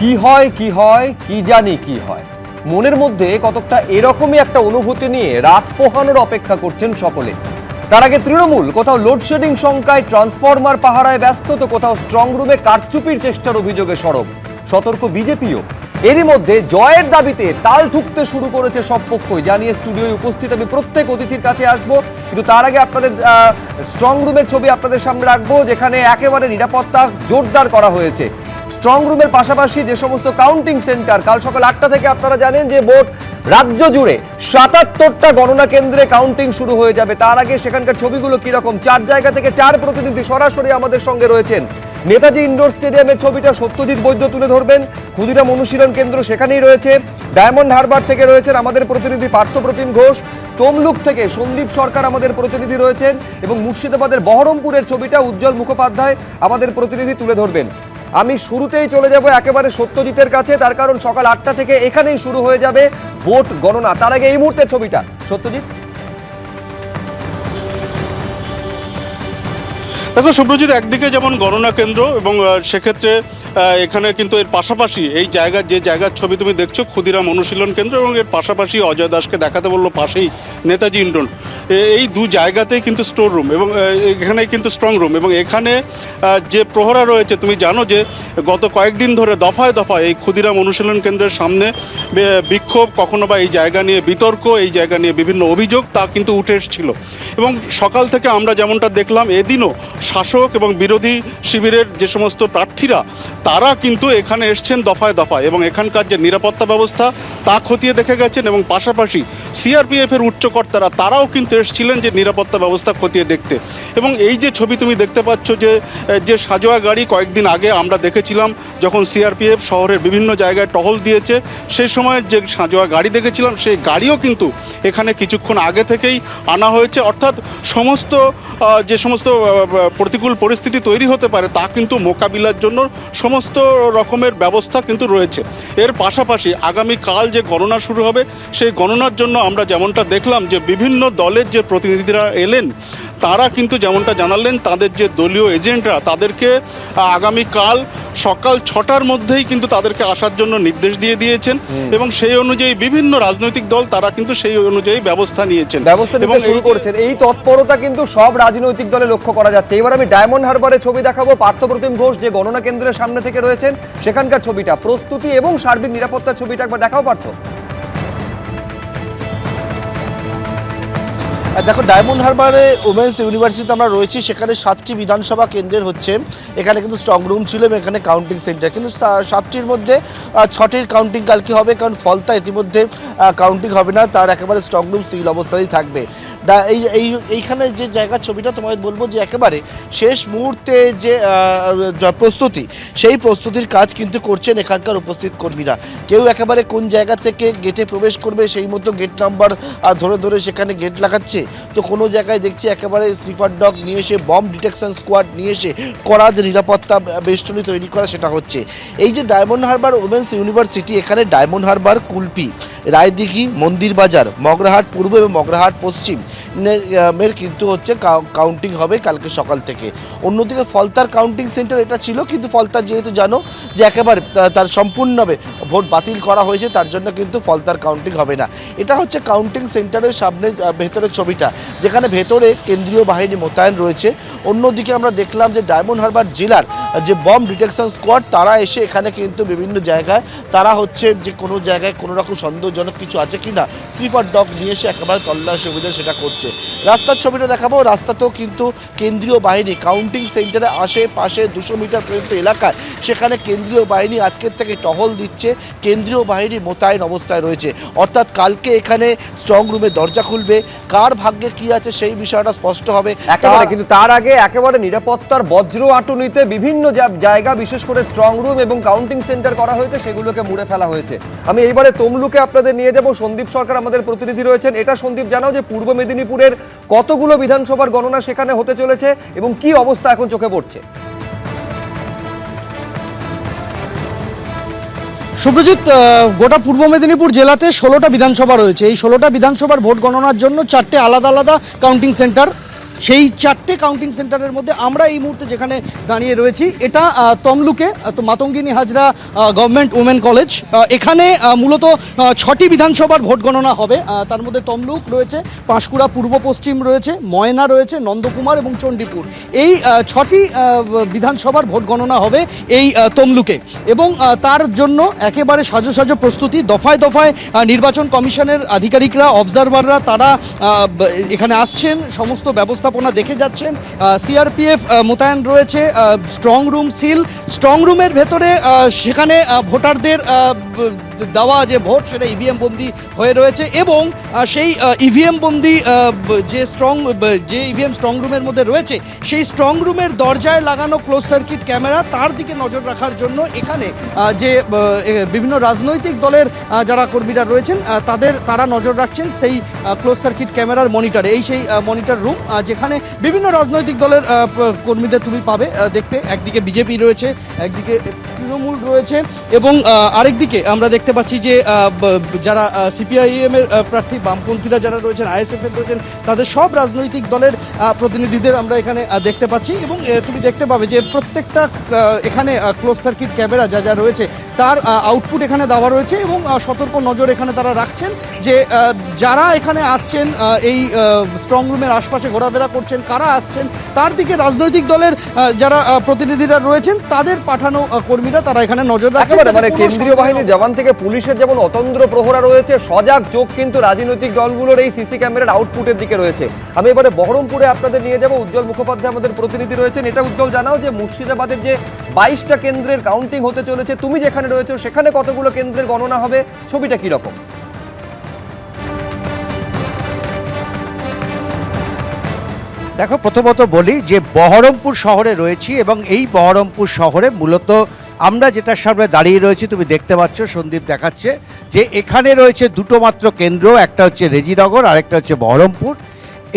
কি হয় কি জানি কি হয় মনের মধ্যে কতকটা এরকমই একটা অনুভূতি নিয়ে রাত পোহানোর অপেক্ষা করছেন সকলে। তার আগে তৃণমূল কোথাও লোডশেডিং শঙ্কায় ট্রান্সফরমার পাহারায় ব্যস্ত, তো কোথাও স্ট্রং রুমে কারচুপির চেষ্টার অভিযোগে সরব। সতর্ক বিজেপিও। এরই মধ্যে জয়ের দাবিতে তাল ঠুকতে শুরু করেছে সব পক্ষই। জানিয়ে স্টুডিওয় উপস্থিত আমি প্রত্যেক অতিথির কাছে আসবো, কিন্তু তার আগে আপনাদের স্ট্রং রুমের ছবি আপনাদের সামনে রাখবো, যেখানে একেবারে নিরাপত্তা জোরদার করা হয়েছে। স্ট্রং রুমের পাশাপাশি যে সমস্ত কাউন্টিং সেন্টার, কাল সকাল 8টা থেকে আপনারা জানেন যে ভোট রাজ্য জুড়ে 77টা গণনা কেন্দ্রে কাউন্টিং শুরু হয়ে যাবে। তার আগে সেখানকার ছবিগুলো কিরকম, 4 জায়গা থেকে 4 প্রতিনিধি সরাসরি আমাদের সঙ্গে রয়েছেন। নেতাজি ইন্ডোর স্টেডিয়ামের ছবিটা সত্যজিৎ বৈদ্য তুলে ধরবেন, ক্ষুদিরাম অনুশীলন কেন্দ্র সেখানেই রয়েছে। ডায়মন্ড হারবার থেকে রয়েছেন আমাদের প্রতিনিধি পার্থপ্রতিম ঘোষ, তমলুক থেকে সন্দীপ সরকার আমাদের প্রতিনিধি রয়েছেন, এবং মুর্শিদাবাদের বহরমপুরের ছবিটা উজ্জ্বল মুখোপাধ্যায় আমাদের প্রতিনিধি তুলে ধরবেন। আমি শুরুতেই চলে যাব একেবারে সত্যজিতের কাছে, তার কারণ সকাল 8টা থেকে এখানেই শুরু হয়ে যাবে ভোট গণনা। তার আগে এই মুহূর্তের ছবিটা সত্যজিৎ। দেখো শুভ্রজিৎ, একদিকে যেমন গণনা কেন্দ্র এবং সেক্ষেত্রে এখানে কিন্তু এর পাশাপাশি এই যে জায়গার ছবি তুমি দেখছো ক্ষুদিরাম অনুশীলন কেন্দ্র, এবং এর পাশাপাশি অজয় দাসকে দেখাতে বললো পাশেই নেতাজি ইন্ডোর, এই দু জায়গাতেই কিন্তু স্টোর রুম এবং এখানে কিন্তু স্ট্রং রুম। এবং এখানে যে প্রহরা রয়েছে, তুমি জানো যে গত কয়েকদিন ধরে দফায় দফায় এই ক্ষুদিরাম অনুশীলন কেন্দ্রের সামনে বিক্ষোভ, কখনো বা এই জায়গা নিয়ে বিতর্ক, এই জায়গা নিয়ে বিভিন্ন অভিযোগ তা কিন্তু উঠে এসেছিল। এবং সকাল থেকে আমরা যেমনটা দেখলাম, এদিনও শাসক এবং বিরোধী শিবিরের যে সমস্ত প্রার্থীরা তারা কিন্তু এখানে এসছেন দফায় দফায়, এবং এখানকার যে নিরাপত্তা ব্যবস্থা তা খতিয়ে দেখে গেছেন। এবং পাশাপাশি সিআরপিএফের উচ্চকর্তারা তারাও কিন্তু এসেছিলেন যে নিরাপত্তা ব্যবস্থা খতিয়ে দেখতে। এবং এই যে ছবি তুমি দেখতে পাচ্ছ, যে সাজোয়া গাড়ি কয়েকদিন আগে আমরা দেখেছিলাম যখন সিআরপিএফ শহরের বিভিন্ন জায়গায় টহল দিয়েছে, সেই সময় যে সাজোয়া গাড়ি দেখেছিলাম সেই গাড়িও কিন্তু এখানে কিছুক্ষণ আগে থেকেই আনা হয়েছে। অর্থাৎ যে সমস্ত প্রতিকূল পরিস্থিতি তৈরি হতে পারে তা কিন্তু মোকাবিলার জন্য সমস্ত রকমের ব্যবস্থা কিন্তু রয়েছে। এর পাশাপাশি আগামীকাল যে গণনা শুরু হবে, সেই গণনার জন্য আমরা যেমনটা দেখলাম যে বিভিন্ন দলের যে প্রতিনিধিরা এলেন, তারা কিন্তু যেমনটা জানালেন তাদের যে দলীয় এজেন্টরা তাদেরকে আগামীকাল সকাল 6টার মধ্যেই কিন্তু তাদেরকে আসার জন্য নির্দেশ দিয়ে দিয়েছেন, এবং সেই অনুযায়ী বিভিন্ন রাজনৈতিক দল তারা কিন্তু সেই অনুযায়ী ব্যবস্থা নিয়েছেন এবং শুরু করেছেন। এই তৎপরতা কিন্তু সব রাজনৈতিক দলে লক্ষ্য করা যাচ্ছে। এবার আমি ডায়মন্ড হারবারের ছবি দেখাবো। পার্থপ্রতিম ঘোষ যে গণনা কেন্দ্রের সামনে থেকে রয়েছেন, সেখানকার ছবিটা, প্রস্তুতি এবং সার্বিক নিরাপত্তার ছবিটা একবার দেখাও পার্থ। দেখো, ডায়মন্ড হারবারে ওমেন্স ইউনিভার্সিটিতে আমরা রয়েছি, সেখানে 7টি বিধানসভা কেন্দ্রের হচ্ছে এখানে কিন্তু স্ট্রং রুম ছিল এবং এখানে কাউন্টিং সেন্টার, কিন্তু 7টির মধ্যে 6টির কাউন্টিং কালকে হবে, কারণ ফলতা ইতিমধ্যে কাউন্টিং হবে না, তার একেবারে স্ট্রং রুম সিল অবস্থাতেই থাকবে। এইখানে যে জায়গার ছবিটা তোমায় বলবো যে একেবারে শেষ মুহূর্তে যে প্রস্তুতি, সেই প্রস্তুতির কাজ কিন্তু করছেন এখানকার উপস্থিত কর্মীরা। কেউ একেবারে কোন জায়গা থেকে গেটে প্রবেশ করবে সেই মতো গেট নাম্বার ধরে ধরে সেখানে গেট লাগাচ্ছে, তো কোনো জায়গায় দেখছি একেবারে স্লিপার ডগ নিয়ে এসে, বম্ব ডিটেকশন স্কোয়াড নিয়ে এসে করা যে নিরাপত্তা বেষ্টনী তৈরি করা, সেটা হচ্ছে। এই যে ডায়মন্ড হারবার ওমেন্স ইউনিভার্সিটি, এখানে ডায়মন্ড হারবার, কুলপি, রায়দিঘি, মন্দির বাজার, মগরাহাট পূর্ব এবং মগরাহাট পশ্চিম মের কিন্তু হচ্ছে কাউন্টিং হবে কালকে সকাল থেকে। অন্যদিকে ফলতার কাউন্টিং সেন্টার এটা ছিল, কিন্তু ফলতার যেহেতু জানো যে একেবারে তার সম্পূর্ণভাবে ভোট বাতিল করা হয়েছে, তার জন্য কিন্তু ফলতার কাউন্টিং হবে না। এটা হচ্ছে কাউন্টিং সেন্টারের সামনে ভেতরের ছবিটা, যেখানে ভেতরে কেন্দ্রীয় বাহিনী মোতায়েন রয়েছে। অন্যদিকে আমরা দেখলাম যে ডায়মন্ড হারবার জেলার যে বম্ব ডিটেকশন স্কোয়াড, তারা এসে এখানে কিন্তু বিভিন্ন জায়গায় তারা হচ্ছে যে কোনো জায়গায় কোনো রকম সন্দেহজনক কিছু আছে কি না, স্লিপার ডগ নিয়ে এসে একেবারে তল্লাশি অভিযান সেটা করছে। রাস্তার ছবিটা দেখাবো। রাস্তাতেও কিন্তু কেন্দ্রীয় বাহিনী কাউন্টিং সেন্টারে আশেপাশে 200 মিটার পর্যন্ত এলাকায় সেখানে কেন্দ্রীয় বাহিনী আজকের থেকে টহল দিচ্ছে, কেন্দ্রীয় বাহিনী মোতায়েন অবস্থায় রয়েছে। অর্থাৎ কালকে এখানে স্ট্রং রুমে দরজা খুলবে, কার ভাগ্যে কি আছে সেই বিষয়টা স্পষ্ট হবে একেবারে। কিন্তু তার আগে একেবারে নিরাপত্তার বজ্র আঁটুনিতে বিভিন্ন জায়গা, বিশেষ করে স্ট্রং রুম এবং কাউন্টিং সেন্টার করা হয়েছে, সেগুলোকে মুড়ে ফেলা হয়েছে। আমি এইবারে তমলুকে আপনাদের নিয়ে যাব। সন্দীপ সরকার আমাদের প্রতিনিধি রয়েছেন। এটা সন্দীপ, জানাও যে পূর্ব মেদিনীপুরের কতগুলো বিধানসভার গণনা সেখানে হতে চলেছে এবং কি অবস্থা এখন চোখে পড়ছে? সুপ্রজিৎ, গোটা পূর্ব মেদিনীপুর জেলাতে 16টা বিধানসভা রয়েছে। এই 16টা বিধানসভার ভোট গণনার জন্য 4টে আলাদা আলাদা কাউন্টিং সেন্টার সেই 4টে কাউন্টিং সেন্টারের মধ্যে আমরা এই মুহূর্তে যেখানে দাঁড়িয়ে রয়েছি এটা তমলুকে তো Matangini Hazra government women college. এখানে মূলত 6টি বিধানসভার ভোট গণনা হবে। তার মধ্যে তমলুক রয়েছে, পাঁশকুড়া পূর্ব পশ্চিম রয়েছে, ময়না রয়েছে, নন্দকুমার এবং চণ্ডীপুর। এই 6টি বিধানসভার ভোট গণনা হবে এই তমলুকে এবং তার জন্য একেবারে সাজো সাজো প্রস্তুতি। দফায় দফায় নির্বাচন কমিশনের আধিকারিকরা, অবজারভাররা তারা এখানে আসছেন, সমস্ত ব্যবস্থাপনা দেখে যাচ্ছেন। সিআরপিএফ মোতায়েন রয়েছে, স্ট্রং রুম সিল, স্ট্রং রুমের ভেতরে সেখানে ভোটারদের দেওয়া যে ভোট সেটা ইভিএম বন্দি হয়ে রয়েছে এবং সেই ইভিএম বন্দি যে ইভিএম স্ট্রং রুমের মধ্যে রয়েছে সেই স্ট্রং রুমের দরজায় লাগানো ক্লোজ সার্কিট ক্যামেরা, তার দিকে নজর রাখার জন্য এখানে যে বিভিন্ন রাজনৈতিক দলের যারা কর্মীরা রয়েছেন তারা নজর রাখছেন সেই ক্লোজ সার্কিট ক্যামেরার মনিটরে। সেই মনিটর রুম যেখানে বিভিন্ন রাজনৈতিক দলের কর্মীদের তুমি পাবে দেখতে। একদিকে বিজেপি রয়েছে, একদিকে তৃণমূল রয়েছে এবং আরেকদিকে আমরা দেখতে পাচ্ছি যে যারা সিপিআইএম এর প্রার্থী, বামপন্থীরা যারা রয়েছেন, আইএসএফ এর রয়েছেন, তাদের সব রাজনৈতিক দলের প্রতিনিধিদের আমরা এখানে দেখতে পাচ্ছি এবং তুমি দেখতে পাবে যে প্রত্যেকটা এখানে ক্লোজ সার্কিট ক্যামেরা যা রয়েছে তার আউটপুট এখানে দেওয়া রয়েছে এবং সতর্ক নজর এখানে তারা রাখছেন যে যারা এখানে আসছেন এই স্ট্রং রুমের আশপাশে ঘোরাফেরা করছেন, কারা আসছেন, তার দিকে রাজনৈতিক দলের যারা প্রতিনিধিরা রয়েছেন তাদের পাঠানো কর্মীরা তারা এখানে নজর রাখছেন। মানে কেন্দ্রীয় বাহিনীর জওয়ান থেকে পুলিশের যেমন অতন্দ্র প্রহরা রয়েছে, সজাগ চোখ কিন্তু রাজনৈতিক দলগুলোর এই সিসি ক্যামেরার আউটপুটের দিকে রয়েছে। আমি এবারে বহরমপুরে আপনাদের নিয়ে যাব, উজ্জ্বল মুখোপাধ্যায় আমাদের প্রতিনিধি রয়েছেন। এটা উজ্জ্বল, জানাও যে মুর্শিদাবাদের যে 22টা কেন্দ্রের কাউন্টিং হতে চলেছে, তুমি যেখানে রয়েছে সেখানে কতগুলো কেন্দ্রের গণনা হবে, ছবিটা কি রকম? দেখো, প্রথমত বলি যে বহরমপুর শহরে রয়েছি এবং এই বহরমপুর শহরে মূলত আমরা যেটার সামনে দাঁড়িয়ে রয়েছি তুমি দেখতে পাচ্ছ, সন্দীপ দেখাচ্ছে যে এখানে রয়েছে দুটো মাত্র কেন্দ্র, একটা হচ্ছে রেজিনগর আর একটা হচ্ছে বহরমপুর।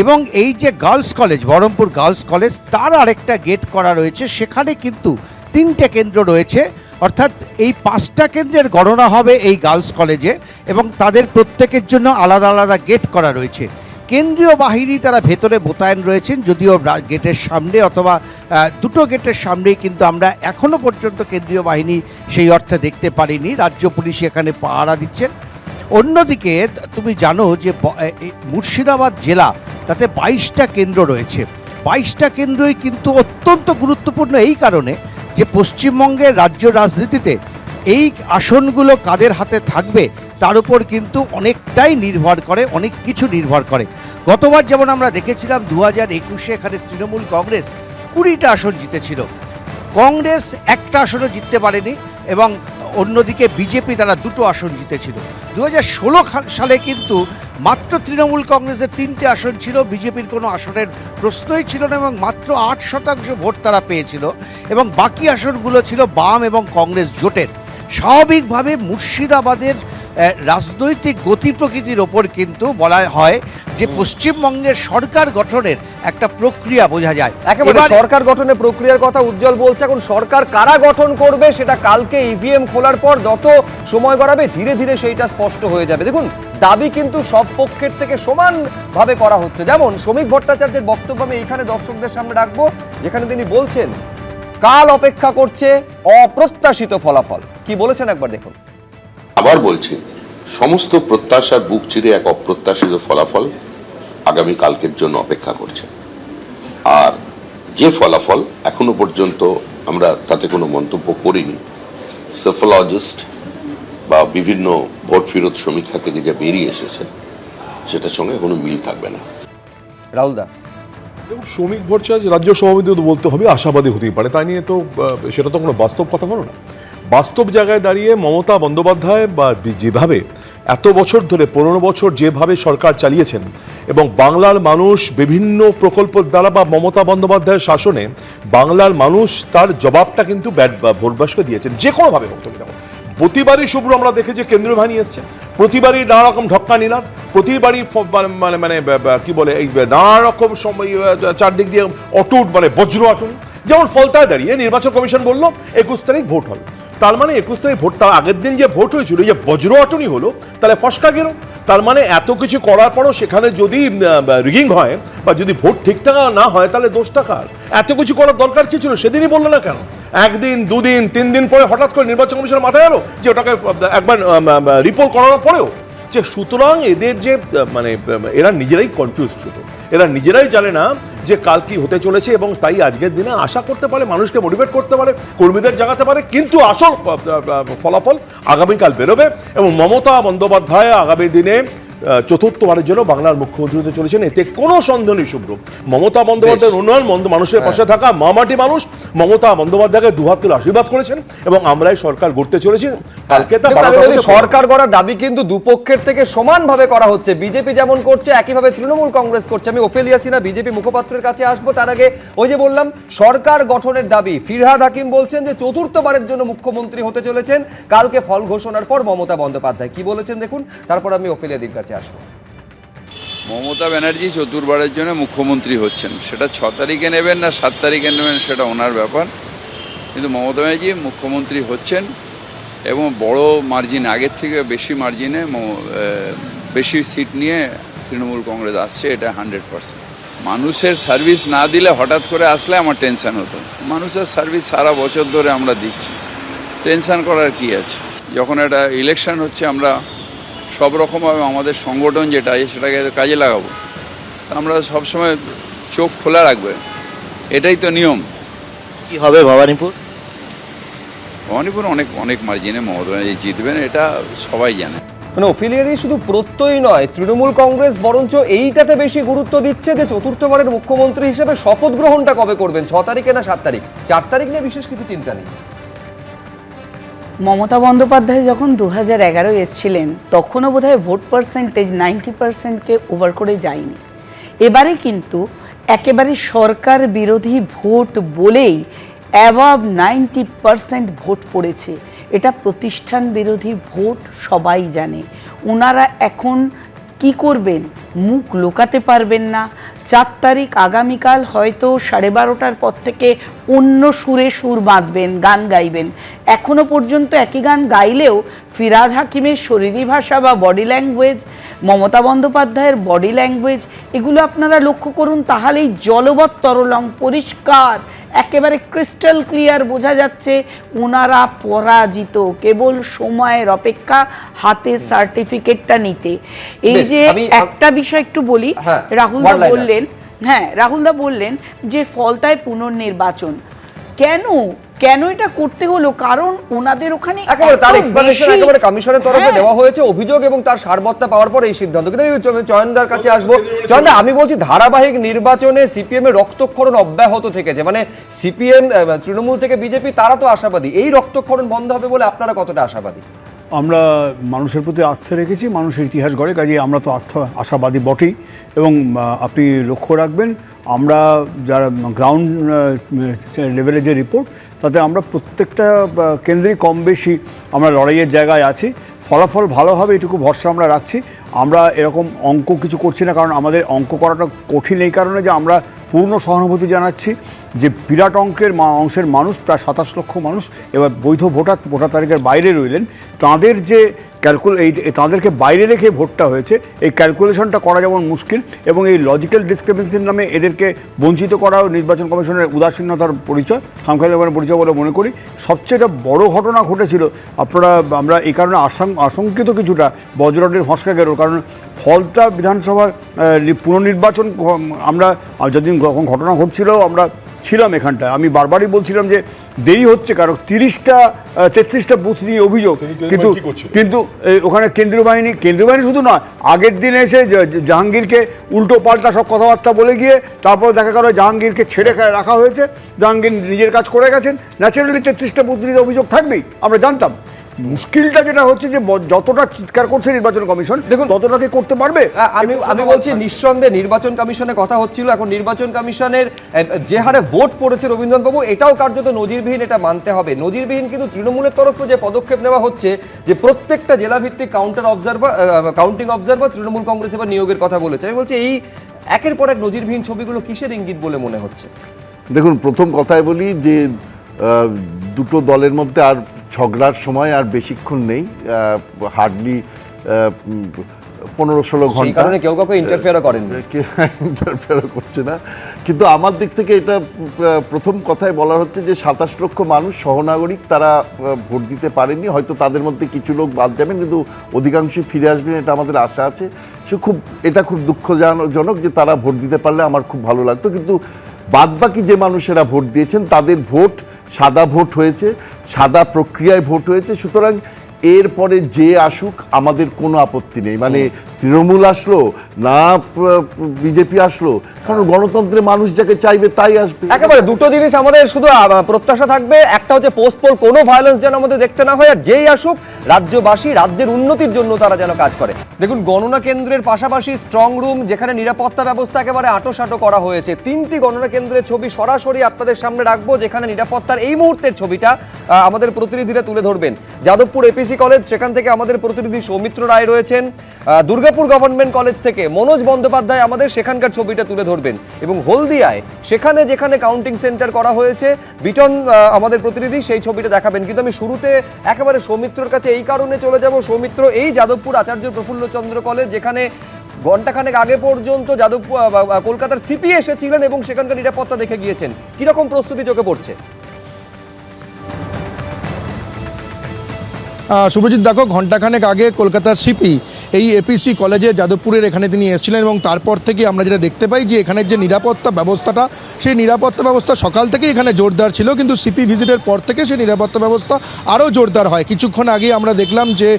এবং এই যে girls college, Baharampur girls college, তার আরেকটা গেট করা রয়েছে, সেখানে কিন্তু 3টে কেন্দ্র রয়েছে। অর্থাৎ এই 5টা কেন্দ্রের গণনা হবে এই গার্লস কলেজে এবং তাদের প্রত্যেকের জন্য আলাদা আলাদা গেট করা রয়েছে। কেন্দ্রীয় বাহিনী তারা ভেতরে মোতায়েন রয়েছেন, যদিও গেটের সামনে অথবা দুটো গেটের সামনেই কিন্তু আমরা এখনো পর্যন্ত কেন্দ্রীয় বাহিনী সেই অর্থে দেখতে পারিনি। রাজ্য পুলিশ এখানে পাহারা দিচ্ছেন। অন্যদিকে তুমি জানো যে মুর্শিদাবাদ জেলা, তাতে 22টা কেন্দ্র রয়েছে। 22টা কেন্দ্রই কিন্তু অত্যন্ত গুরুত্বপূর্ণ এই কারণে যে পশ্চিমবঙ্গের রাজ্য রাজনীতিতে এই আসনগুলো কাদের হাতে থাকবে তার উপর কিন্তু অনেকটাই নির্ভর করে, অনেক কিছু নির্ভর করে। গতবার যেমন আমরা দেখেছিলাম 2021-এ এখানে তৃণমূল কংগ্রেস 20টা আসন জিতেছিল, কংগ্রেস একটা আসনও জিততে পারেনি এবং অন্যদিকে বিজেপি তারা 2টো আসন জিতেছিল। 2016 সালে কিন্তু মাত্র তৃণমূল কংগ্রেসের 3টে আসন ছিল, বিজেপির কোনো আসনের প্রশ্নই ছিল না এবং মাত্র 8% ভোট তারা পেয়েছিল এবং বাকি আসনগুলো ছিল বাম এবং কংগ্রেস জোটের। স্বাভাবিকভাবে মুর্শিদাবাদের রাজনৈতিক গতি প্রকৃতির ওপর কিন্তু বলা হয় যে পশ্চিমবঙ্গের সরকার গঠনের একটা প্রক্রিয়া বোঝা যায়। একেবারে সরকার গঠনের প্রক্রিয়ার কথা উজ্জ্বল বলছে। এখন সরকার কারা গঠন করবে সেটা কালকে ইভিএম খোলার পর যত সময় গড়াবে ধীরে ধীরে সেইটা স্পষ্ট হয়ে যাবে। দেখুন, দাবি কিন্তু সব পক্ষের থেকে সমানভাবে করা হচ্ছে। যেমন শ্রমিক ভট্টাচার্যের বক্তব্য আমি এইখানে দর্শকদের সামনে রাখবো, যেখানে তিনি বলছেন কাল অপেক্ষা করছে অপ্রত্যাশিত ফলাফল। কি বলেছেন একবার দেখুন। আবার বলছি, সমস্ত প্রত্যাশার বুক চিরে এক অপ্রত্যাশিত ফলাফল আগামী কালকের জন্য অপেক্ষা করছে। আর যে ফলাফল এখনো পর্যন্ত আমরা তাতে কোনো মন্তব্য করিনি, সেফোলজিস্ট বা বিভিন্ন ভোট ফেরত সমীক্ষা থেকে যে বেরিয়ে এসেছে সেটার সঙ্গে কোনো মিল থাকবে না। রাহুল দা, শ্রমিক ভট্টাচার্য রাজ্য সভাপতি তো বলতে হবে আশাবাদী হতেই পারে, তাই নিয়ে তো সেটা তো কোনো বাস্তব কথা হলো না। বাস্তব জায়গায় দাঁড়িয়ে মমতা বন্দ্যোপাধ্যায় বা যেভাবে এত বছর ধরে 15 বছর যেভাবে সরকার চালিয়েছেন এবং বাংলার মানুষ বিভিন্ন প্রকল্পের দ্বারা বা মমতা বন্দ্যোপাধ্যায়ের শাসনে বাংলার মানুষ তার জবাবটা কিন্তু ভোটবাসকে দিয়েছেন যে কোনোভাবে বক্তব্য দেওয়া। প্রতিবারই শুভ্র আমরা দেখেছি কেন্দ্রীয় বাহিনী এসছে, প্রতিবারই নানা রকম ঢক্কা নিলাম, প্রতিবারই মানে মানে কি বলে এই নানা রকম সময় চারদিক দিয়ে অটুট মানে বজ্র আটুনি। যেমন ফলতায় দাঁড়িয়ে নির্বাচন কমিশন বলল 21 তারিখ ভোট হবে, তার মানে 21 তারিখ ভোট, তার আগের দিন যে ভোট হয়েছিল যে বজ্র আটুনি হলো, তাহলে ফসকা গেল। তার মানে এত কিছু করার পরও সেখানে যদি রিগিং হয় বা যদি ভোট ঠিকঠাক না হয় তাহলে দোষটা কার? এত কিছু করার দরকার কি ছিল? সেদিনই বললো না কেন? একদিন, দুদিন, 3 দিন পরে হঠাৎ করে নির্বাচন কমিশনের মাথায় এলো যে ওটাকে একবার রিপোর্ট করানোর পরেও যে, সুতরাং এদের যে মানে এরা নিজেরাই কনফিউজ, শুধু এরা নিজেরাই জানে না যে কাল কি হতে চলেছে, এবং তাই আজকের দিনে আশা করতে পারে, মানুষকে মোটিভেট করতে পারে, কর্মীদের জাগাতে পারে, কিন্তু আসল ফলাফল আগামীকাল বেরোবে। এবং মমতা বন্দ্যোপাধ্যায় আগামী দিনে চতুর্থবারের জন্য বাংলার মুখ্যমন্ত্রী হতে চলেছেন, এতে কোনো সন্দেহ নেই শুভ্র। মমতা বন্দ্যোপাধ্যায়ের উন্নয়ন, মানুষের পাশে থাকা, মামাটি মানুষ মমতা বন্দ্যোপাধ্যায়কে দুহাত তুলে আশীর্বাদ করেছেন, এবং আমরাই সরকার গড়তে চলেছি। কালকে তা সরকার গড়ার দাবি কিন্তু দুপক্ষের থেকে সমানভাবে করা হচ্ছে। বিজেপি যেমন করছে একইভাবে তৃণমূল কংগ্রেস করছে। আমি ওফেলিয়া সিনহা বিজেপি মুখপাত্রের কাছে আসবো, তার আগে ওই যে বললাম সরকার গঠনের দাবি, ফিরহাদ হাকিম বলছেন যে চতুর্থবারের জন্য মুখ্যমন্ত্রী হতে চলেছেন কালকে ফল ঘোষণার পর মমতা বন্দ্যোপাধ্যায়। কি বলেছেন দেখুন, তারপর আমি ওফেলিয়া দির কাছে আসবো। মমতা ব্যানার্জি চতুর্থবারের জন্য মুখ্যমন্ত্রী হচ্ছেন, সেটা 6 তারিখে নেবেন না 7 তারিখে নেবেন সেটা ওনার ব্যাপার, কিন্তু মমতা ব্যানার্জি মুখ্যমন্ত্রী হচ্ছেন এবং বড় মার্জিন, আগের থেকে বেশি মার্জিনে বেশি সিট নিয়ে তৃণমূল কংগ্রেস আসছে, এটা 100%। মানুষের সার্ভিস না দিলে হঠাৎ করে আসলে আমার টেনশন হতো। মানুষের সার্ভিস সারা বছর ধরে আমরা দিচ্ছি, টেনশন করার কি আছে? যখন একটা ইলেকশন হচ্ছে আমরা সব রকমভাবে আমাদের সংগঠন যেটা আছে সেটাকে কাজে লাগাবো, আমরা সবসময় চোখ খোলা রাখবে, এটাই তো নিয়ম। কি হবে ভবানীপুর? ভবানীপুর অনেক অনেক মার্জিনে মমতা ব্যানার্জি জিতবেন, এটা সবাই জানে। মানে ওফেলিয়াদি শুধু প্রত্যয় নয়, তৃণমূল কংগ্রেস বরঞ্চ এইটাতে বেশি গুরুত্ব দিচ্ছে যে চতুর্থবারের মুখ্যমন্ত্রী হিসেবে শপথ গ্রহণটা কবে করবেন, 6 তারিখে না 7 তারিখ? 4 তারিখ নিয়ে বিশেষ কিছু চিন্তা নেই। মমতা বন্দ্যোপাধ্যায় যখন 2011 এসেছিলেন তখনও বোধহয় ভোট পার্সেন্টেজ 90%কে ওভার করে যায়নি। এবারে কিন্তু একেবারে সরকার বিরোধী ভোট বলেই অ্যাবাভ 90% ভোট পড়েছে। এটা প্রতিষ্ঠান বিরোধী ভোট, সবাই জানে। ওনারা এখন কি করবেন, মুখ লুকাতে পারবেন না। 4 তারিখ আগামীকাল হয়তো 12:30টার পর থেকে অন্য সুরে সুর বাঁধবেন, গান গাইবেন। এখনো পর্যন্ত একই গান গাইলেও ফিরহাদ হাকিমের শরীরী ভাষা বা বডি ল্যাঙ্গুয়েজ, মমতা বন্দ্যোপাধ্যায়ের বডি ল্যাঙ্গুয়েজ, এগুলো আপনারা লক্ষ্য করুন, তাহলেই জলবৎ তরলং পরিষ্কার একেবারে ক্রিস্টাল ক্লিয়ার বোঝা যাচ্ছে ওনারা পরাজিত। কেবল সময়ের অপেক্ষা হাতে সার্টিফিকেটটা নিতে। এই যে একটা বিষয় একটু বলি, রাহুলদা বললেন, রাহুলদা বললেন যে ফলতায় পুনর্নির্বাচন। কেন এটা করতে হলো? কারণ ওনাদের ওখানে একেবারে তার এক্সপ্লেনেশন একেবারে কমিশনের তরফে দেওয়া হয়েছে, অভিযোগ এবং তার সারবত্তা পাওয়ার পর এই সিদ্ধান্ত। কিন্তু আমি চয়নদার কাছে আসবো। চয়নদা, আমি বলছি ধারাবাহিক নির্বাচনে সিপিএম এর রক্তক্ষরণ অব্যাহত থেকেছে, মানে সিপিএম, তৃণমূল থেকে বিজেপি, তারা তো আশাবাদী এই রক্তক্ষরণ বন্ধ হবে বলে। আপনারা কতটা আশাবাদী? আমরা মানুষের প্রতি আস্থা রেখেছি, মানুষের ইতিহাস গড়ে, কাজে আমরা তো আশাবাদী বটেই। এবং আপনি লক্ষ্য রাখবেন, আমরা যারা গ্রাউন্ড লেভেলে যে রিপোর্ট, তাতে আমরা প্রত্যেকটা কেন্দ্রেই কম বেশি আমরা লড়াইয়ের জায়গায় আছি। ফলাফল ভালো হবে এটুকু ভরসা আমরা রাখছি। আমরা এরকম অঙ্ক কিছু করছি না, কারণ আমাদের অঙ্ক করাটা কঠিন এই কারণে যে আমরা পূর্ণ সহানুভূতি জানাচ্ছি যে বিরাট অংশের মানুষ, প্রায় 27 লক্ষ মানুষ এবার বৈধ ভোটার তালিকার বাইরে রইলেন। তাঁদের যে তাঁদেরকে বাইরে রেখে ভোটটা হয়েছে, এই ক্যালকুলেশনটা করা যেমন মুশকিল, এবং এই লজিক্যাল ডিসক্রিমিনেন্সির নামে এদেরকে বঞ্চিত করাও নির্বাচন কমিশনের উদাসীনতার পরিচয়, খামখেয়ালির পরিচয় বলে মনে করি। সবচেয়ে বড় ঘটনা ঘটেছিল, আমরা এই কারণে আশঙ্কিত কিছুটা বজ্রটের ফসকা গেল, কারণ ফলতা বিধানসভার পুনর্নির্বাচন আমরা যেদিন ঘটনা ঘটছিল আমরা ছিলাম এখানটায়, আমি বারবারই বলছিলাম যে দেরি হচ্ছে, কারণ 33টা বুথ নিয়ে অভিযোগ, কিন্তু ওখানে কেন্দ্রীয় বাহিনী শুধু নয়, আগের দিনে এসে জাহাঙ্গীরকে উল্টো পাল্টা সব কথাবার্তা বলে গিয়ে তারপর দেখা গেল জাহাঙ্গীরকে ছেড়ে রাখা হয়েছে, জাহাঙ্গীর নিজের কাজ করে গেছেন। ন্যাচারালি 33টা বুথ নিয়ে অভিযোগ থাকবেই, আমরা জানতাম। মুশকিলটা যেটা হচ্ছে যে যতটা চিৎকার করছে নির্বাচন কমিশন, দেখুন ততটা কি করতে পারবে। আমি বলছি নিঃসন্দেহে নির্বাচন কমিশনের কথা হচ্ছিল, এখন নির্বাচন কমিশনের যে হারে ভোট পড়েছে রবীন্দ্রনাথ বাবু, এটাও কার্যত নজিরবিহীন, এটা মানতে হবে। নজিরবিহীন, কিন্তু তৃণমূলের তরফে যে পদক্ষেপ নেওয়া হচ্ছে যে প্রত্যেকটা জেলাভিত্তিক কাউন্টিং অবজারভার তৃণমূল কংগ্রেস এবার নিয়োগের কথা বলেছে। আমি বলছি এই একের পর এক নজিরবিহীন ছবিগুলো কিসের ইঙ্গিত বলে মনে হচ্ছে? দেখুন, প্রথম কথায় বলি যে দুটো দলের মধ্যে আর ঝগড়ার সময় আর বেশিক্ষণ নেই, হার্ডলি 15-16 সেই ঘন্টা কারণে কেউ কাউকে ইন্টারফেয়ারও করেন ইন্টারফেয়ার করছে না, কিন্তু আমার দিক থেকে এটা প্রথম কথায় বলার হচ্ছে যে 27 লক্ষ মানুষ সহনাগরিক, তারা ভোট দিতে পারেনি, হয়তো তাদের মধ্যে কিছু লোক বাদ যাবেন, কিন্তু অধিকাংশই ফিরে আসবেন, এটা আমাদের আশা আছে। এটা খুব দুঃখজনক যে তারা ভোট দিতে পারলে আমার খুব ভালো লাগতো, কিন্তু বাদবাকি যে মানুষেরা ভোট দিয়েছেন তাদের ভোট সাদা ভোট হয়েছে, সাদা প্রক্রিয়ায় ভোট হয়েছে। সুতরাং এরপরে যে আসুক আমাদের কোনো আপত্তি নেই, মানে তৃণমূল আসলো না বিজেপি আসলো, কারণ গণতন্ত্রে মানুষ যাকে চাইবে তাই আসবে। একেবারে দুটো জিনিস আমাদের শুধু প্রত্যাশা থাকবে, একটা হচ্ছে পোস্টপোল কোনো ভায়োলেন্স যেন আমাদের দেখতে না হয়, আর যেই আসুক রাজ্যবাসী রাজ্যের উন্নতির জন্য তারা যেন কাজ করে। দেখুন, গণনা কেন্দ্রের পাশাপাশি স্ট্রং রুম, যেখানে নিরাপত্তা ব্যবস্থা একেবারে আঁটোসাঁটো করা হয়েছে। 3টি গণনা কেন্দ্রের ছবি সরাসরি আপনাদের সামনে রাখবো, যেখানে নিরাপত্তার এই মুহূর্তের ছবিটা আমাদের প্রতিনিধিরা তুলে ধরবেন। যাদবপুর এপিসি কলেজ, সেখান থেকে আমাদের প্রতিনিধি সৌমিত্র রায় রয়েছেন। দুর্গাপুর গভর্নমেন্ট কলেজ থেকে মনোজ বন্দ্যোপাধ্যায় আমাদের সেখানকার ছবিটা তুলে ধরবেন। এবং হলদিয়ায় সেখানে যেখানে কাউন্টিং সেন্টার করা হয়েছে, বিটন আমাদের প্রতিনিধি সেই ছবিটা দেখাবেন। কিন্তু আমি শুরুতে একেবারে সৌমিত্রর কাছে এই কারণে চলে যাব। সৌমিত্র, এই যাদবপুর আচার্য প্রফুল্লচন্দ্র কলেজ, যেখানে ঘন্টাখানেক আগে পর্যন্ত যাদবপুর কলকাতার সিপি এসেছিলেন এবং সেখানকার নিরাপত্তা দেখে গিয়েছেন, কিরকম প্রস্তুতি চোখে পড়ছে? শুভজিৎ, দেখো, ঘণ্টাখানেক আগে কলকাতার সিপি এই এপিসি কলেজে যাদবপুরের এখানে তিনি এসেছিলেন এবং তারপর থেকে আমরা যেটা দেখতে পাই যে এখানের যে নিরাপত্তা ব্যবস্থাটা, সেই নিরাপত্তা ব্যবস্থা সকাল থেকে এখানে জোরদার ছিল, কিন্তু সিপি ভিজিটের পর থেকে সেই নিরাপত্তা ব্যবস্থা আরও জোরদার হয়। কিছুক্ষণ আগে আমরা দেখলাম যে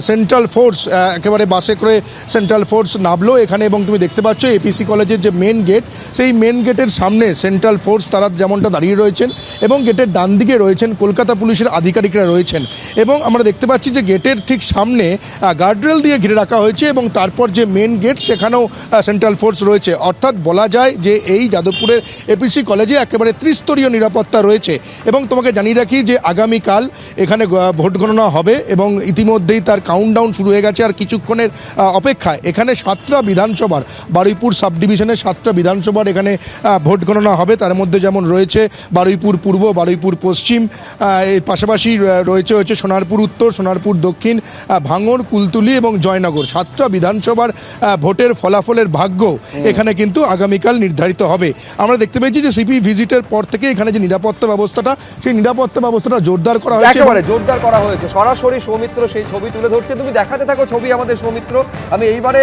সেন্ট্রাল ফোর্স একেবারে বাসে করে সেন্ট্রাল ফোর্স নামলো এখানে, এবং তুমি দেখতে পাচ্ছ এপিসি কলেজের যে মেন গেট, সেই মেন গেটের সামনে সেন্ট্রাল ফোর্স তারা যেমনটা দাঁড়িয়ে রয়েছেন, এবং গেটের ডান দিকে রয়েছেন কলকাতা পুলিশের আধিকারিকরা রয়েছেন। এবং আমরা দেখতে পাচ্ছি যে গেটের ঠিক সামনে গার্ডরেল দিয়ে ঘিরে রাখা হয়েছে, এবং তারপর যে মেন গেট সেখানেও সেন্ট্রাল ফোর্স রয়েছে। অর্থাৎ বলা যায় যে এই যাদবপুরের এপিসি কলেজে একেবারে ত্রিস্তরীয় নিরাপত্তা রয়েছে। এবং তোমাকে জানিয়ে রাখি যে আগামীকাল এখানে ভোট গণনা হবে এবং ইতিমধ্যেই তার কাউন্টডাউন শুরু হয়ে গেছে। আর কিছুক্ষণের অপেক্ষায় এখানে 7টা বিধানসভার, বারুইপুর সাব ডিভিশনের 7টা বিধানসভার এখানে ভোট গণনা হবে। তার মধ্যে যেমন রয়েছে বারুইপুর পূর্ব, বারুইপুর পশ্চিম, এর পাশাপাশি রয়েছে সোনারপুর উত্তর, সোনারপুর দক্ষিণ, ভাঙড়, কুলতুলি এবং জয়নগর। 7টা বিধানসভার ভোটের ফলাফলের ভাগ্য এখানে কিন্তু আগামীকাল নির্ধারিত হবে। আমরা দেখতে পেয়েছি যে সিপি ভিজিটের পর থেকে এখানে যে নিরাপত্তা ব্যবস্থাটা, সেই নিরাপত্তা ব্যবস্থাটা জোরদার করা হয়েছে, একেবারে জোরদার করা হয়েছে। সরাসরি সৌমিত্র সেই ছবি তুলে ধরছে, তুমি দেখাতে থাকো ছবি আমাদের সৌমিত্র। আমি এইবারে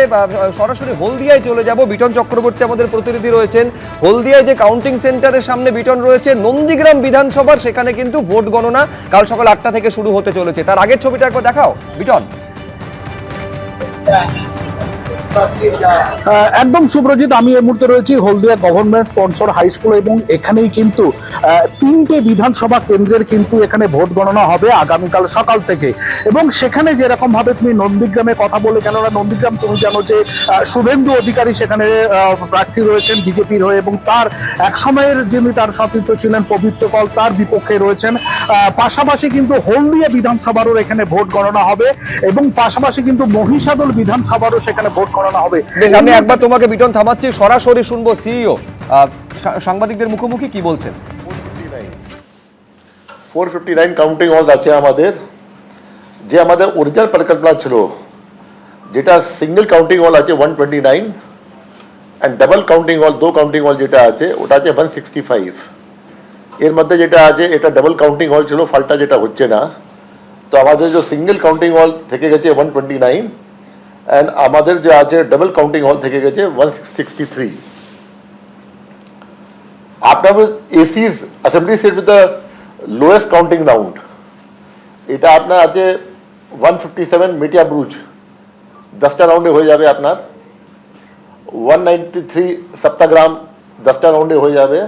সরাসরি হলদিয়ায় চলে যাব। বিটন চক্রবর্তী আমাদের প্রতিনিধি রয়েছেন হলদিয়ায়, যে কাউন্টিং সেন্টারের সামনে বিটন রয়েছে। নন্দীগ্রাম বিধানসভার সেখানে কিন্তু ভোট গণনা কাল সকাল 8টা থেকে শুরু হতে চলেছে। তার আগের ছবিটা একবার দেখাও বিটন। একদম সুব্রজিৎ, আমি এই মুহূর্তে রয়েছি হলদিয়া গভর্নমেন্ট স্পন্সর হাই স্কুল, এবং এখানেই কিন্তু 3টে বিধানসভা কেন্দ্রের কিন্তু এখানে ভোট গণনা হবে আগামীকাল সকাল থেকে। এবং সেখানে যেরকম ভাবে তুমি নন্দীগ্রামে কথা বলে, কেননা নন্দীগ্রাম তুমি জানো যে শুভেন্দু অধিকারী সেখানে প্রার্থী রয়েছেন বিজেপির হয়ে, এবং তার এক সময়ের যিনি তার সতীর্থ ছিলেন পবিত্র কল, তার বিপক্ষে রয়েছেন। পাশাপাশি কিন্তু হলদিয়া বিধানসভারও এখানে ভোট গণনা হবে, এবং পাশাপাশি কিন্তু মহিষাদল বিধানসভারও সেখানে ভোট গণনা হবে। আমি একবার তোমাকে বিটন থামাচ্ছি, সরাসরি শুনবো সিইও সাংবাদিকদের মুখোমুখি কি বলছেন। 459 কাউন্টিং হল আছে আমাদের, যে আমাদের অরিজিনাল পরিকল্পনা ছিল, যেটা সিঙ্গেল কাউন্টিং হল আছে 129 এন্ড ডাবল কাউন্টিং হল, 2 কাউন্টিং হল যেটা আছে ওটা আছে 165। এর মধ্যে যেটা আছে এটা ডাবল কাউন্টিং হল ছিল, ফলটা যেটা হচ্ছে না। তো আমাদের যে সিঙ্গেল কাউন্টিং হল থেকে গেছে 129 and আমাদের যে আছে ডাবল কাউন্টিং হল থেকে গেছে 163। আপনার এসিস assembly seat with the lowest counting round, এটা আপনার আছে 157 মেটিয়া ব্রুজ, 10টা রাউন্ডে হয়ে যাবে আপনার। 193 সপ্তাগ্রাম 10টা রাউন্ডে হয়ে যাবে।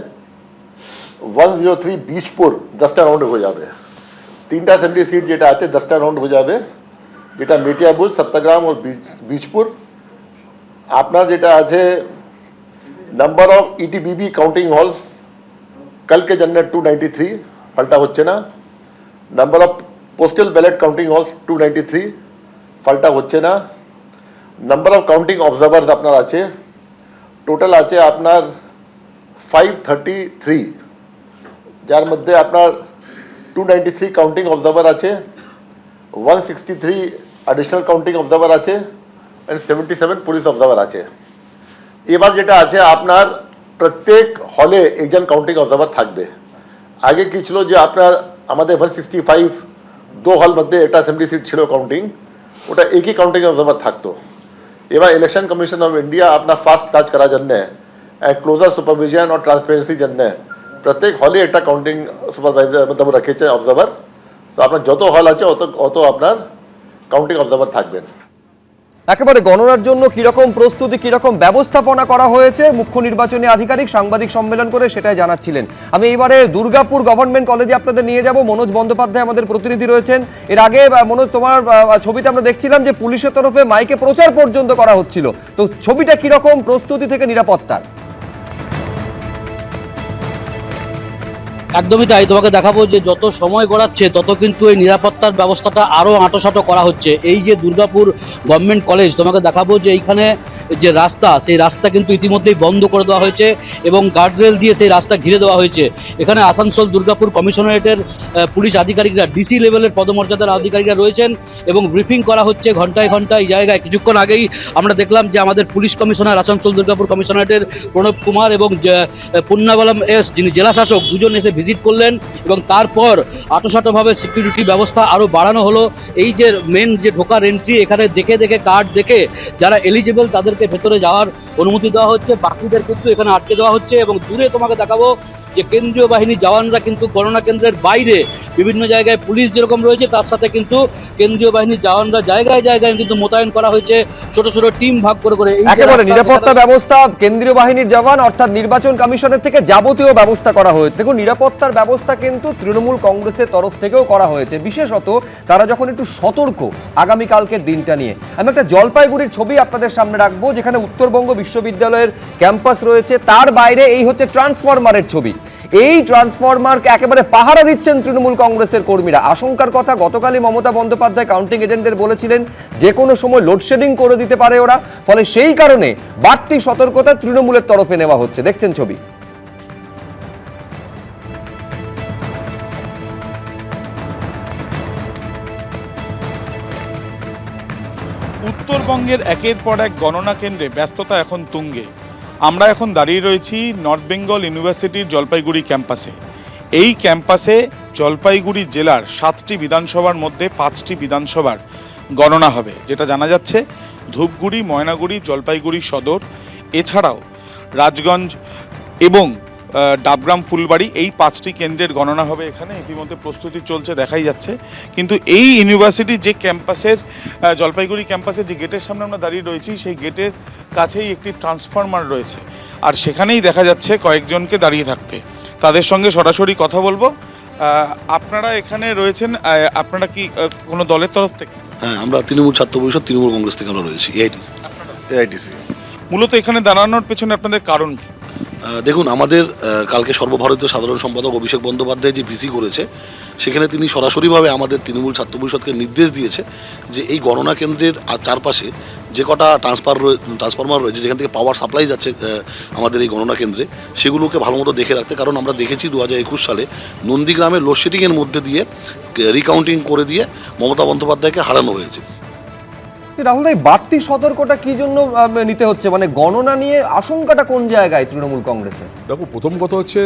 103 বীজপুর 10টা রাউন্ডে হয়ে যাবে। 3টা অ্যাসেম্বলি সিট যেটা আছে 10টা রাউন্ড হয়ে যাবে, যেটা মেটিয়াবুল, সপ্তাগ্রাম और बीजपुर। আপনার যেটা আছে নাম্বার অফ ইটিবিবি কাউন্টিং হলস कल के जनरेट 293, फलटा হচ্ছে না। Number of postal ballot counting halls 293, ফলটা হচ্ছে না। নাম্বার অফ কাউন্টিং অবজার্ভার্স আপনার আছে, টোটাল আছে আপনার 533, যার মধ্যে আপনার 293 কাউন্টিং অবজার্ভার আছে, 163 एडिशनल काउंटिंग ऑब्जर्वर আছে, এন্ড 77 পুলিশ অবজার্ভার আছে। এবার যেটা আছে আপনার প্রত্যেক হলে একজন কাউন্টিং অবজার্ভার থাকবে। আগে কি ছিল যে আপনার আমাদের 165 দো হল মধ্যে একটা অ্যাসেম্বলি সিট ছিল কাউন্টিং, ওটা একই কাউন্টিং অবজার্ভার থাকতো। এবার ইলেকশন কমিশন অফ ইন্ডিয়া আপনার ফাস্ট কাজ করার জন্য ক্লোজার সুপারভিশন और ট্রান্সপারেন্সির জন্য প্রত্যেক হলে একটা কাউন্টিং সুপারভাইজার মতলব রেখেছে অবজার্ভার। তো আপনার যত হল আছে অত আপনার কাউন্টিং অবজার্ভার থাকবেন। একেবারে গণনার জন্য কিরকম প্রস্তুতি, কিরকম ব্যবস্থাপনা করা হয়েছে মুখ্য নির্বাচনী আধিকারিক সাংবাদিক সম্মেলন করে সেটাই জানাচ্ছিলেন। আমি এবারে দুর্গাপুর গভর্নমেন্ট কলেজে আপনাদের নিয়ে যাব। মনোজ বন্দ্যোপাধ্যায় আমাদের প্রতিনিধি রয়েছেন। এর আগে মনোজ, তোমার ছবিতে আমরা দেখছিলাম যে পুলিশের তরফে মাইকে প্রচার পর্যন্ত করা হচ্ছিল, তো ছবিটা কিরকম প্রস্তুতি থেকে নিরাপত্তার? একদমই তাই, তোমাকে দেখাবো যে যত সময় গড়াচ্ছে তত কিন্তু এই নিরাপত্তার ব্যবস্থাটা আরও আঁটোসাঁটো করা হচ্ছে। এই যে দুর্গাপুর গভর্নমেন্ট কলেজ, তোমাকে দেখাবো যে এইখানে যে রাস্তা, সেই রাস্তা কিন্তু ইতিমধ্যেই বন্ধ করে দেওয়া হয়েছে এবং গার্ডরেল দিয়ে সেই রাস্তা ঘিরে দেওয়া হয়েছে। এখানে আসানসোল দুর্গাপুর কমিশনারেটের পুলিশ আধিকারিকরা, ডিসি লেভেলের পদমর্যাদার আধিকারিকরা রয়েছেন এবং ব্রিফিং করা হচ্ছে ঘন্টায় ঘন্টায় এই জায়গায়। কিছুক্ষণ আগেই আমরা দেখলাম যে আমাদের পুলিশ কমিশনার আসানসোল দুর্গাপুর কমিশনারেটের প্রণব কুমার এবং পুন্নাবলম এস, যিনি জেলা শাসক, দুজন এসে ভিজিট করলেন এবং তারপর আঁটোসাঁটোভাবে সিকিউরিটি ব্যবস্থা আরও বাড়ানো হলো। এই যে মেন যে ঢোকার এন্ট্রি, এখানে দেখে দেখে কার্ড দেখে যারা এলিজিবল তাদেরকে ভেতরে যাওয়ার অনুমতি দেওয়া হচ্ছে, বাকিদের কিন্তু এখানে আটকে দেওয়া হচ্ছে। এবং দূরে তোমাকে দেখাবো যে কেন্দ্রীয় বাহিনীর জওয়ানরা কিন্তু গণনা কেন্দ্রের বাইরে বিভিন্ন জায়গায় পুলিশ যেরকম রয়েছে তার সাথে কিন্তু কেন্দ্রীয় বাহিনীর জওয়ানরা জায়গায় জায়গায় কিন্তু মোতায়েন করা হয়েছে, ছোট ছোট টিম ভাগ করে করে। একেবারে নিরাপত্তা ব্যবস্থা কেন্দ্রীয় বাহিনীর জওয়ান অর্থাৎ নির্বাচন কমিশনের থেকে যাবতীয় ব্যবস্থা করা হয়েছে। দেখুন, নিরাপত্তার ব্যবস্থা কিন্তু তৃণমূল কংগ্রেসের তরফ থেকেও করা হয়েছে, বিশেষত তারা যখন একটু সতর্ক আগামীকালকের দিনটা নিয়ে। আমি একটা জলপাইগুড়ির ছবি আপনাদের সামনে রাখবো, যেখানে উত্তরবঙ্গ বিশ্ববিদ্যালয়ের ক্যাম্পাস রয়েছে, তার বাইরে এই হচ্ছে ট্রান্সফরমারের ছবি। এই ট্রান্সফরমারকে একেবারে পাহারা দিচ্ছেন তৃণমূল কংগ্রেসের কর্মীরা। আশঙ্কার কথা গতকালই মমতা বন্দ্যোপাধ্যায় কাউন্টিং এজেন্টদের বলেছিলেন যে কোনো সময় লোডশেডিং করে দিতে পারে ওরা, ফলে সেই কারণে বাড়তি সতর্কতা তৃণমূলের তরফে নেওয়া হচ্ছে। দেখছেন ছবি। উত্তরবঙ্গের একের পর এক গণনা কেন্দ্রে ব্যস্ততা এখন তুঙ্গে। আমরা এখন দাঁড়িয়ে রয়েছি নর্থ বেঙ্গল ইউনিভার্সিটির জলপাইগুড়ি ক্যাম্পাসে। এই ক্যাম্পাসে জলপাইগুড়ি জেলার 7টি বিধানসভার মধ্যে 5টি বিধানসভার গণনা হবে, যেটা জানা যাচ্ছে ধূপগুড়ি, ময়নাগুড়ি, জলপাইগুড়ি সদর, এছাড়াও রাজগঞ্জ এবং ডাবগ্রাম, ফুলবাড়ি, এই 5টি কেন্দ্রের গণনা হবে এখানে। ইতিমধ্যে প্রস্তুতি চলছে দেখাই যাচ্ছে। কিন্তু এই ইউনিভার্সিটির যে ক্যাম্পাসের, জলপাইগুড়ি ক্যাম্পাসের যে গেটের সামনে আমরা দাঁড়িয়ে রয়েছি, সেই গেটের কাছেই একটি ট্রান্সফরমার রয়েছে, আর সেখানেই দেখা যাচ্ছে কয়েকজনকে দাঁড়িয়ে থাকতে। তাদের সঙ্গে সরাসরি কথা বলবো। আপনারা এখানে রয়েছেন, আপনারা কি কোনো দলের তরফ থেকে? হ্যাঁ, আমরা তৃণমূল ছাত্র পরিষদ, তৃণমূল কংগ্রেস থেকে আমরা রয়েছি, এআইটিসি। মূলত এখানে দাঁড়ানোর পেছনে আপনাদের কারণ কি? দেখুন, আমাদের কালকে সর্বভারতীয় সাধারণ সম্পাদক অভিষেক বন্দ্যোপাধ্যায় যে ভিসি করেছে, সেখানে তিনি সরাসরিভাবে আমাদের তৃণমূল ছাত্র পরিষদকে নির্দেশ দিয়েছে যে এই গণনা কেন্দ্রের চারপাশে যে কটা ট্রান্সফরমার রয়েছে, যেখান থেকে পাওয়ার সাপ্লাই যাচ্ছে আমাদের এই গণনা কেন্দ্রে, সেগুলোকে ভালো মতো দেখে রাখতে। কারণ আমরা দেখেছি 2021 সালে নন্দীগ্রামে লোডশেডিংয়ের মধ্যে দিয়ে রিকাউন্টিং করে দিয়ে মমতা বন্দ্যোপাধ্যায়কে হারানো হয়েছে। রাহুল ভাই, বাড়তি সতর্কতা কি জন্য নিতে হচ্ছে? মানে গণনা নিয়ে আশঙ্কাটা কোন জায়গায় তৃণমূল কংগ্রেসের? দেখো, প্রথম কথা হচ্ছে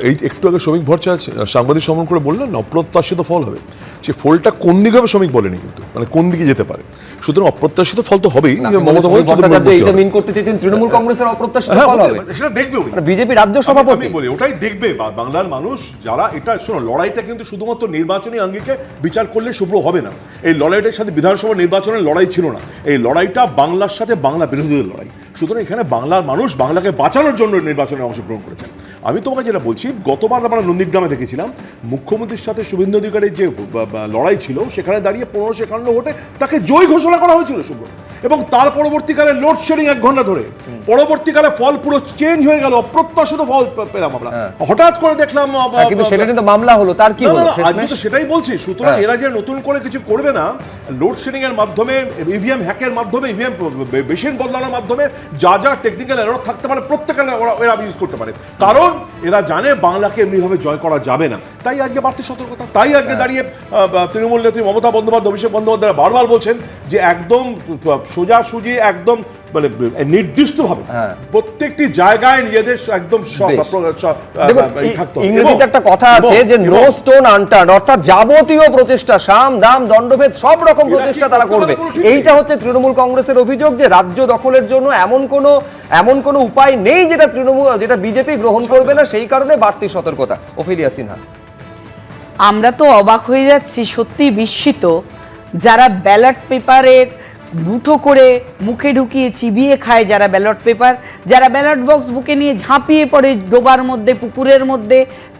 এই একটু আগে শ্রমিক ভট্টাচার্য সাংবাদিক সম্মেলন করে বললেন না অপ্রত্যাশিত ফল হবে। সে ফলটা কোন দিকে হবে শ্রমিক বলেনি, কিন্তু মানে কোন দিকে যেতে পারে। সুতরাং অপ্রত্যাশিত ফল তো হবেই। মমতা বন্দ্যোপাধ্যায় এটা মিন করতে চেয়েছেন তৃণমূল কংগ্রেসের অপ্রত্যাশিত ফল হবে, সেটা দেখবে উনি, বিজেপি রাজ্য সভাপতি বলে ওটাই দেখবে বাংলার মানুষ। যারা এটা শোনো, লড়াইটা কিন্তু শুধুমাত্র নির্বাচনী আঙ্গিকে বিচার করলে শুভ্র হবে না। এই লড়াইটার সাথে বিধানসভা নির্বাচনের লড়াই ছিল না, এই লড়াইটা বাংলার সাথে বাংলা বিরোধীদের লড়াই। সুতরাং এখানে বাংলার মানুষ বাংলাকে বাঁচানোর জন্য নির্বাচনে অংশগ্রহণ করেছেন। আমি তোমাকে যেটা বলছি, গতবার আমরা নন্দীগ্রামে দেখেছিলাম মুখ্যমন্ত্রীর সাথে শুভেন্দু অধিকারীর যে লড়াই ছিল, সেখানে দাঁড়িয়ে 1551 ভোটে তাকে জয় ঘোষণা করা হয়েছিল শুভ্র, এবং তার পরবর্তীকালে লোডশেডিং 1 ঘন্টা ধরে, পরবর্তীকালে ফল পুরো চেঞ্জ হয়ে গেল, অপ্রত্যাশিত ফল পেলাম আমরা। হঠাৎ করে দেখলাম, কিন্তু সেটা কিন্তু মামলা হলো, তার কি হলো? আমি তো সেটাই বলছি। সুতরাং এরা যে নতুন করে কিছু করবে না, লোডশেডিং এর মাধ্যমে, ইভিএম হ্যাকের মাধ্যমে, ইভিএম মেশিন বদলানোর মাধ্যমে যা যা টেকনিক্যাল এরর থাকতে পারে প্রত্যেকটা এরা ইউজ করতে পারে। কারণ এরা জানে বাংলাকে এমনিভাবে জয় করা যাবে না। তাই আজকে বাড়তি সতর্কতা। তাই আজকে দাঁড়িয়ে তৃণমূল নেত্রী মমতা বন্দ্যোপাধ্যায়, অভিষেক বন্দ্যোপাধ্যায় বারবার বলছেন যে একদম সোজাসুজি একদম মানে নির্দিষ্টভাবে প্রত্যেকটি জায়গায় নিজেদের একদম ইংরেজিতে একটা কথা আছে যে নো স্টোন আনটার্ন, অর্থাৎ যাবতীয় প্রচেষ্টা, সাম দাম দণ্ডভেদ সব রকম প্রচেষ্টা তারা করবে। এইটা হচ্ছে তৃণমূল কংগ্রেসের অভিযোগ যে রাজ্য দখলের জন্য এমন কোনো উপায় নেই যেটা বিজেপি গ্রহণ করবে না, সেই কারণে বাড়তি সতর্কতা। ওফেলিয়া সিনহা, আমরা তো অবাক হয়ে যাচ্ছি, সত্যি বিস্মিত, যারা ব্যালট পেপারের মুঠো করে মুখে ঢুকিয়ে চিবিয়ে খায়, যারা ব্যালট পেপার, যারা ব্যালট বক্স বুকে নিয়ে ঝাঁপিয়ে পড়ে ডোবার মধ্যে, পুকুরের মধ্যে,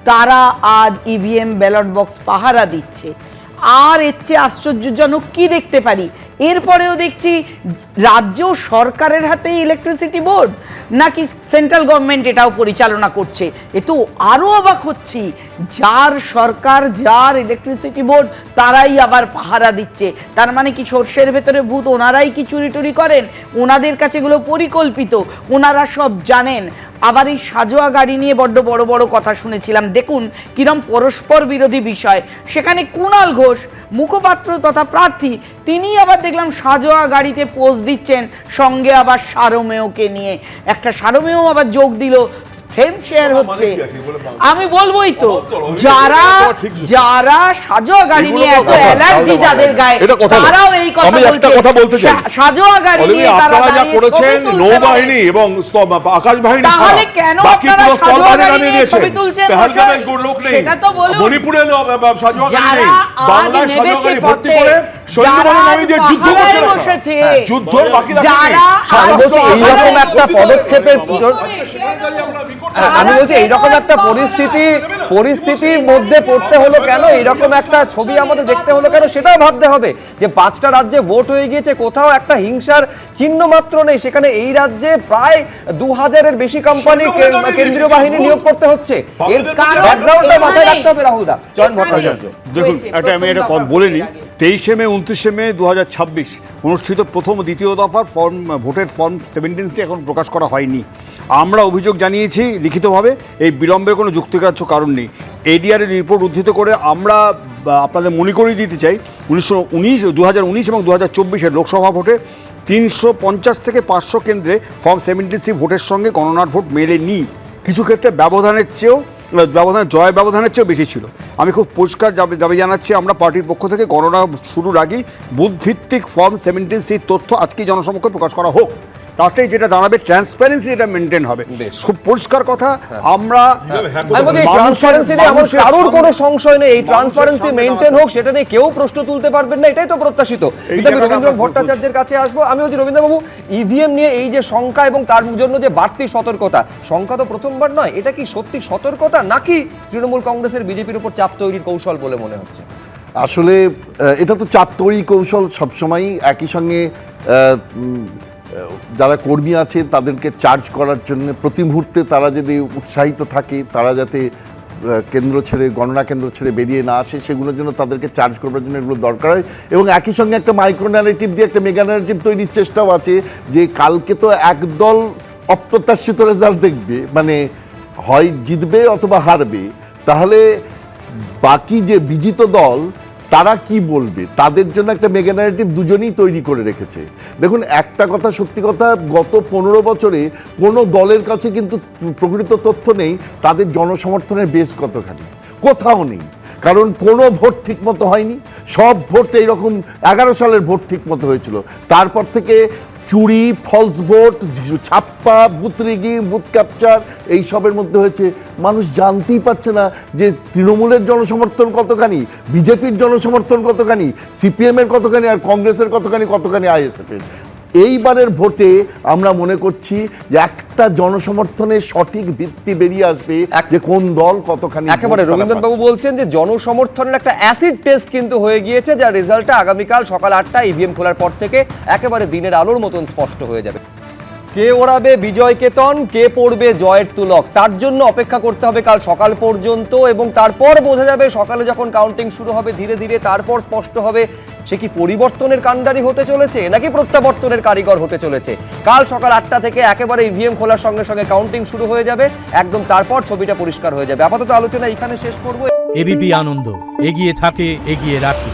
তারা আজ ইভিএম ব্যালট বক্স পাহারা দিচ্ছে। আর এর চেয়ে আশ্চর্যজনক কি দেখতে পারি? এরপরেও দেখছি রাজ্য সরকারের হাতে ইলেকট্রিসিটি বোর্ড, নাকি সেন্ট্রাল গভর্নমেন্ট এটাও পরিচালনা করছে। এ তো আরও অবাক হচ্ছি, যার সরকার, যার ইলেকট্রিসিটি বোর্ড, তারাই আবার পাহারা দিচ্ছে। তার মানে কি সর্ষের ভেতরে ভূত, ওনারাই কি চুরি টুরি করেন? ওনাদের কাছে এগুলো পরিকল্পিত, ওনারা সব জানেন। আবার এই সাজোয়া গাড়ি নিয়ে বড্ড বড় বড় কথা শুনেছিলাম, দেখুন কিরম পরস্পর বিরোধী বিষয়। সেখানে কুণাল ঘোষ, মুখপাত্র তথা প্রার্থী, তিনি আবার দেখলাম সাজোয়া গাড়িতে পোজ দিচ্ছেন, সঙ্গে আবার সারমেয়কে নিয়ে। একটা সারমেয় আবার যোগ দিল, ফ্রেম শেয়ার হচ্ছে। আমি বলবোই তো, যারা সাজোয়া গাড়ি নিয়ে এত অ্যালার্জি যাদের গায়ে, তারাও এই কথা বলতে সাজোয়া গাড়ি নিয়ে তারা যা করেছেন নৌবাহিনী এবং আকাশ বাহিনী, তাহলে কেন আপনারা সাজোয়া গাড়ি নিয়ে ছবি তুলছেন? সেটা তো বলুন। মণিপুরে সাজোয়া গাড়ি নেই, বাংলায় সাজোয়া গাড়ি ভর্তি করে সৈন্যবাহিনী নামে দিয়ে যুদ্ধ করছে, যুদ্ধর বাকি এইরকম একটা পদক্ষেপের, আমি বলছি এইরকম একটা পরিস্থিতির মধ্যে পড়তে হলো কেন, এইরকম একটা ছবি আমাদের দেখতে হলো কেন, সেটাও ভাবতে হবে। যে 5টা রাজ্যে ভোট হয়ে গিয়েছে, কোথাও একটা হিংসার চিহ্ন মাত্র নেই, সেখানে এই রাজ্যে প্রায় 2000-এর বেশি কোম্পানি কেন্দ্রীয় বাহিনী নিয়োগ করতে হচ্ছে। এর ব্যাকগ্রাউন্ডটা মাথায় রাখতে হবে। রাহুল দা, চয়ন ভট্টাচার্য, দেখুন আমি এটা বলে নিই, 23 মে 29 মে 2026 অনুষ্ঠিত প্রথম ও দ্বিতীয় দফার ভোটের ফর্ম 17C এখন প্রকাশ করা হয়নি। আমরা অভিযোগ জানিয়েছি লিখিতভাবে, এই বিলম্বের কোনো যুক্তিগ্রাহ্য কারণ নেই। এডিআরের রিপোর্ট উদ্ধৃত করে আমরা আপনাদের মনে করিয়ে দিতে চাই, 2019 এবং 2024-এর লোকসভা ভোটে 350 থেকে 500 কেন্দ্রে ফর্ম 70C ভোটের সঙ্গে গণনার ভোট মেলেনি। কিছু ক্ষেত্রে জয় ব্যবধানের চেয়েও বেশি ছিল। আমি খুব পরিষ্কার দাবি জানাচ্ছি, আমরা পার্টির পক্ষ থেকে গণনা শুরুর আগেই বুথভিত্তিক ফর্ম 70C তথ্য আজকেই জনসমক্ষে প্রকাশ করা হোক, তাতে যেটা দাঁড়াবে ট্রান্সপারেন্সি, এটা মেনটেন হবে। খুব পরিষ্কার কথা, আমরা কারোর কোনো সংশয় নেই, এই ট্রান্সপারেন্সি মেনটেন হোক, সেটা নিয়ে কেউ প্রশ্ন তুলতে পারবেন না, এটাই তো প্রত্যাশিত। কিন্তু আমি রবীন্দ্রনাথ ভট্টাচার্যের কাছে আসবো। আমি বলছি রবীন্দ্রবাবু, ইভিএম নিয়ে এই যে শঙ্কা এবং তার জন্য যে বাড়তি সতর্কতা, শঙ্কা তো প্রথমবার নয়, এটা কি সত্যি সতর্কতা, নাকি তৃণমূল কংগ্রেসের বিজেপির উপর চাপ তৈরির কৌশল বলে মনে হচ্ছে? আসলে এটা তো চাপ তৈরি কৌশল সবসময়ই। একই সঙ্গে যারা কর্মী আছে তাদেরকে চার্জ করার জন্য প্রতি মুহূর্তে তারা যদি উৎসাহিত থাকে, তারা যাতে কেন্দ্র ছেড়ে, গণনা কেন্দ্র ছেড়ে বেরিয়ে না আসে, সেগুলোর জন্য তাদেরকে চার্জ করার জন্য এগুলো দরকার হয়। এবং একই সঙ্গে একটা মাইক্রো ন্যারেটিভ দিয়ে একটা মেগা ন্যারেটিভ তৈরির চেষ্টাও আছে, যে কালকে তো একদল অপ্রত্যাশিত রেজাল্ট দেখবে, মানে হয় জিতবে অথবা হারবে, তাহলে বাকি যে বিজিত দল তারা কি বলবে, তাদের জন্য একটা মেগা ন্যারেটিভ দুজনেই তৈরি করে রেখেছে। দেখুন, একটা কথা সত্যি কথা, গত 15 বছরে কোনো দলের কাছে কিন্তু প্রকৃত তথ্য নেই তাদের জনসমর্থনের বেশ কতখানি, কোথাও নেই। কারণ কোনো ভোট ঠিক মতো হয়নি, সব ভোট এইরকম 11 সালের ভোট ঠিক মতো হয়েছিল, তারপর থেকে চুরি, ফলস ভোট, ছাপ্পা, বুথ রিগিং, বুথ ক্যাপচার, এইসবের মধ্যে হয়েছে। মানুষ জানতেই পারছে না যে তৃণমূলের জনসমর্থন কতখানি, বিজেপির জনসমর্থন কতখানি, সিপিএমের কতখানি, আর কংগ্রেসের কতখানি আইএসএফের। এইবারের ভোটে আমরা মনে করছি যে একটা জনসমর্থনের সঠিক ভিত্তি বেরিয়ে আসবে, যে কোন দল কতখানি। একেবারে রবীন্দ্রনাথ বাবু বলছেন যে জনসমর্থনের একটা অ্যাসিড টেস্ট কিন্তু হয়ে গিয়েছে, যার রেজাল্টটা আগামীকাল সকাল 8টায় ইভিএম খোলার পর থেকে একেবারে দিনের আলোর মতন স্পষ্ট হয়ে যাবে। কে ওড়াবে বিজয় কেতন, কে পড়বে জয়ের তুলক, তার জন্য অপেক্ষা করতে হবে কাল সকাল পর্যন্ত, এবং তারপর বোঝা যাবে সকালে যখন কাউন্টিং শুরু হবে ধীরে ধীরে, তারপর স্পষ্ট হবে সে কি পরিবর্তনের কাণ্ডারি হতে চলেছে নাকি প্রত্যাবর্তনের কারিগর হতে চলেছে। কাল সকাল 8টা থেকে একেবারে ইভিএম খোলার সঙ্গে সঙ্গে কাউন্টিং শুরু হয়ে যাবে, একদম তারপর ছবিটা পরিষ্কার হয়ে যাবে। আপাতত আলোচনা এখানে শেষ করবো। এবিপি আনন্দ, এগিয়ে থাকে, এগিয়ে রাখে।